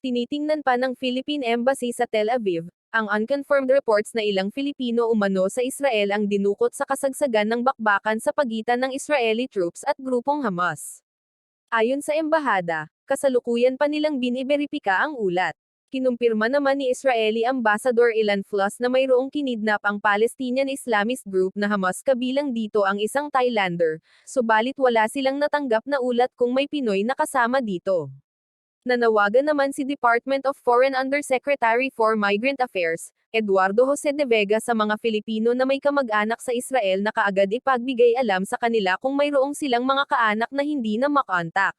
Tinitingnan pa ng Philippine Embassy sa Tel Aviv, ang unconfirmed reports na ilang Filipino umano sa Israel ang dinukot sa kasagsagan ng bakbakan sa pagitan ng Israeli troops at grupong Hamas. Ayon sa embahada, kasalukuyan pa nilang biniberipika ang ulat. Kinumpirma naman ni Israeli Ambassador Ilan Flos na mayroong kinidnap ang Palestinian Islamist group na Hamas, kabilang dito ang isang Thailander, subalit wala silang natanggap na ulat kung may Pinoy na kasama dito. Nanawagan naman si Department of Foreign Undersecretary for Migrant Affairs, Eduardo Jose de Vega, sa mga Filipino na may kamag-anak sa Israel na kaagad ipagbigay alam sa kanila kung mayroong silang mga kaanak na hindi na makontak.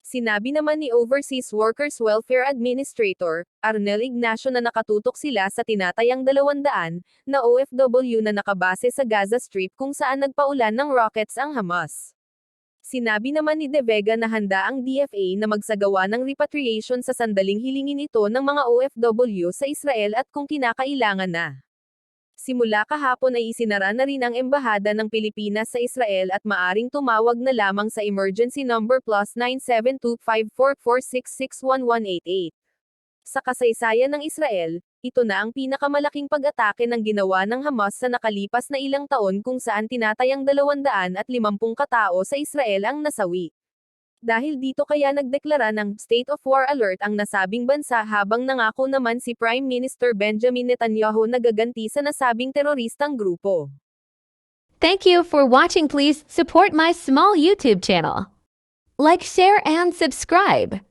Sinabi naman ni Overseas Workers Welfare Administrator, Arnel Ignacio, na nakatutok sila sa tinatayang 200 na OFW na nakabase sa Gaza Strip kung saan nagpaulan ng rockets ang Hamas. Sinabi naman ni De Vega na handa ang DFA na magsagawa ng repatriation sa sandaling hilingin ito ng mga OFW sa Israel at kung kinakailangan na. Simula kahapon ay isinara na rin ang Embahada ng Pilipinas sa Israel at maaring tumawag na lamang sa emergency number +972 544661188. Sa kasaysayan ng Israel, ito na ang pinakamalaking pag-atake ng ginawa ng Hamas sa nakalipas na ilang taon kung saan tinatayang 250 katao sa Israel ang nasawi. Dahil dito kaya nagdeklara ng state of war alert ang nasabing bansa, habang nangako naman si Prime Minister Benjamin Netanyahu na gaganti sa nasabing teroristang grupo. Thank you for watching. Please support my small YouTube channel. Like, share, and subscribe.